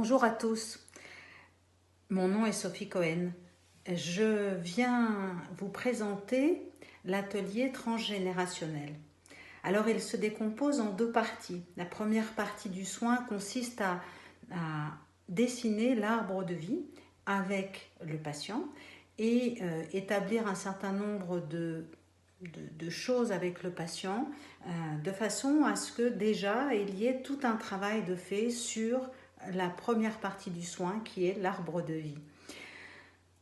Bonjour à tous, mon nom est Sophie Cohen. Je viens vous présenter l'atelier transgénérationnel. Alors il se décompose en deux parties. La première partie du soin consiste à dessiner l'arbre de vie avec le patient et établir un certain nombre de choses avec le patient de façon à ce que déjà il y ait tout un travail de fait sur la première partie du soin qui est l'arbre de vie.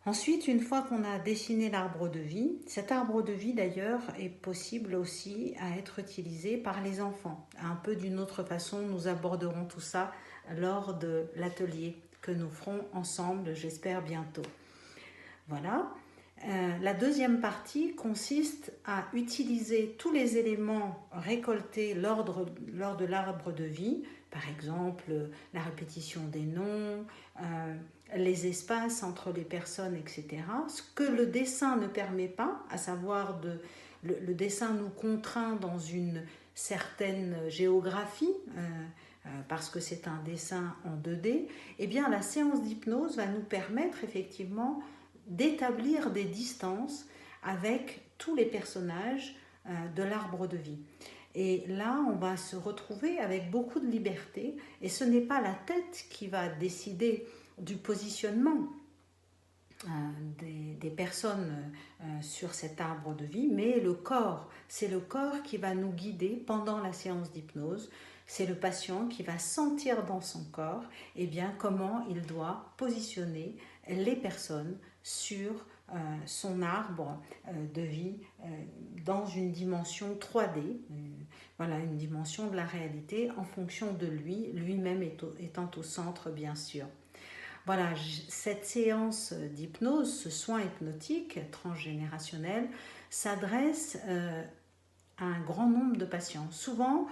Ensuite, une fois qu'on a dessiné l'arbre de vie, cet arbre de vie d'ailleurs est possible aussi à être utilisé par les enfants. Un peu d'une autre façon, nous aborderons tout ça lors de l'atelier que nous ferons ensemble, j'espère bientôt. Voilà. La deuxième partie consiste à utiliser tous les éléments récoltés lors de l'arbre de vie, par exemple la répétition des noms, les espaces entre les personnes, etc. Ce que le dessin ne permet pas, à savoir le dessin nous contraint dans une certaine géographie, parce que c'est un dessin en 2D, eh bien la séance d'hypnose va nous permettre effectivement d'établir des distances avec tous les personnages de l'arbre de vie. Et là, on va se retrouver avec beaucoup de liberté, et ce n'est pas la tête qui va décider du positionnement des personnes sur cet arbre de vie, mais le corps. C'est le corps qui va nous guider pendant la séance d'hypnose. C'est le patient qui va sentir dans son corps comment il doit positionner les personnes sur son arbre de vie dans une dimension 3D, voilà, une dimension de la réalité en fonction de lui-même étant au centre bien sûr. Voilà, cette séance d'hypnose, ce soin hypnotique transgénérationnel s'adresse à un grand nombre de patients. Souvent,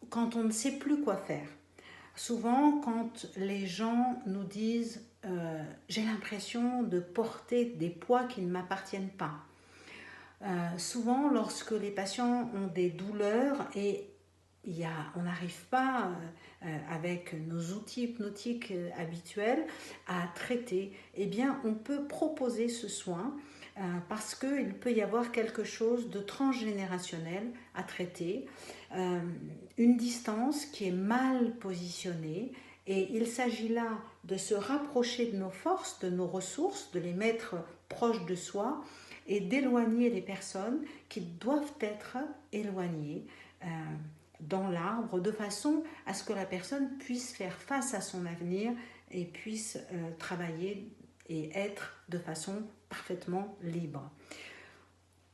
quand on ne sait plus quoi faire, souvent quand les gens nous disent j'ai l'impression de porter des poids qui ne m'appartiennent pas. Souvent, lorsque les patients ont des douleurs et on n'arrive pas avec nos outils hypnotiques habituels à traiter, eh bien on peut proposer ce soin parce qu'il peut y avoir quelque chose de transgénérationnel à traiter, une distance qui est mal positionnée, et il s'agit là de se rapprocher de nos forces, de nos ressources, de les mettre proches de soi et d'éloigner les personnes qui doivent être éloignées dans l'arbre, de façon à ce que la personne puisse faire face à son avenir et puisse travailler et être de façon parfaitement libre.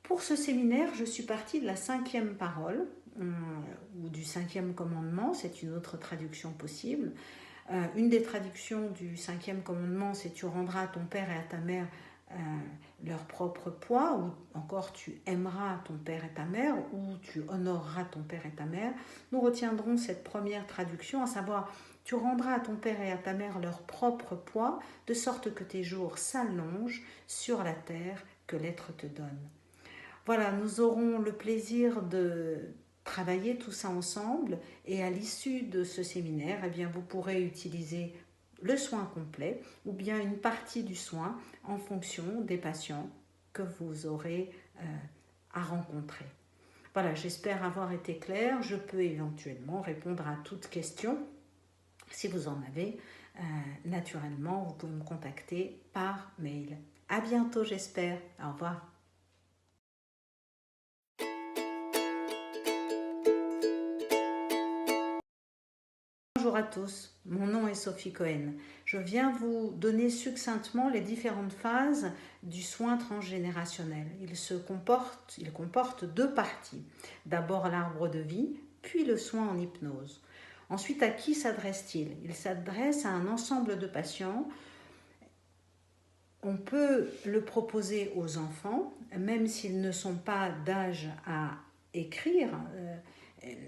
Pour ce séminaire, je suis partie de la 5e parole, ou du 5e commandement, c'est une autre traduction possible. Une des traductions du 5e commandement, c'est « tu rendras à ton père et à ta mère leur propre poids », ou encore « tu aimeras ton père et ta mère », ou « tu honoreras ton père et ta mère ». Nous retiendrons cette première traduction, à savoir « tu rendras à ton père et à ta mère leur propre poids, de sorte que tes jours s'allongent sur la terre que l'être te donne ». Voilà, nous aurons le plaisir de travailler tout ça ensemble, et à l'issue de ce séminaire, eh bien, vous pourrez utiliser le soin complet ou bien une partie du soin en fonction des patients que vous aurez à rencontrer. Voilà, j'espère avoir été claire. Je peux éventuellement répondre à toute question. Si vous en avez, naturellement, vous pouvez me contacter par mail. À bientôt, j'espère. Au revoir. Bonjour à tous, mon nom est Sophie Cohen. Je viens vous donner succinctement les différentes phases du soin transgénérationnel. Il comporte deux parties. D'abord l'arbre de vie, puis le soin en hypnose. Ensuite, à qui s'adresse-t-il? Il s'adresse à un ensemble de patients. On peut le proposer aux enfants, même s'ils ne sont pas d'âge à écrire,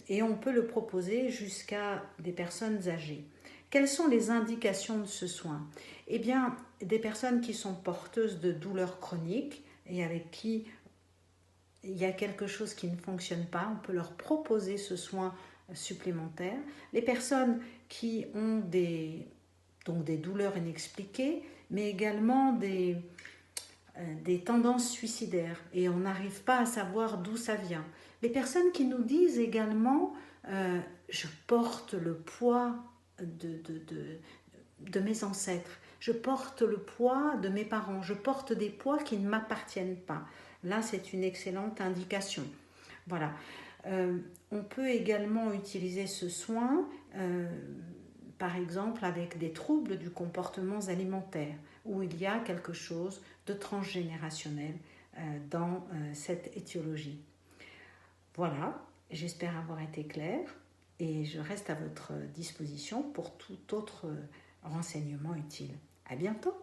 et on peut le proposer jusqu'à des personnes âgées. Quelles sont les indications de ce soin? Eh bien, des personnes qui sont porteuses de douleurs chroniques et avec qui il y a quelque chose qui ne fonctionne pas, on peut leur proposer ce soin supplémentaire. Les personnes qui ont des donc des douleurs inexpliquées, mais également des tendances suicidaires et on n'arrive pas à savoir d'où ça vient. Les personnes qui nous disent également je porte le poids de mes ancêtres, je porte le poids de mes parents, je porte des poids qui ne m'appartiennent pas. Là, c'est une excellente indication. Voilà. On peut également utiliser ce soin, par exemple, avec des troubles du comportement alimentaire, où il y a quelque chose de transgénérationnel dans cette étiologie. Voilà, j'espère avoir été claire et je reste à votre disposition pour tout autre renseignement utile. À bientôt!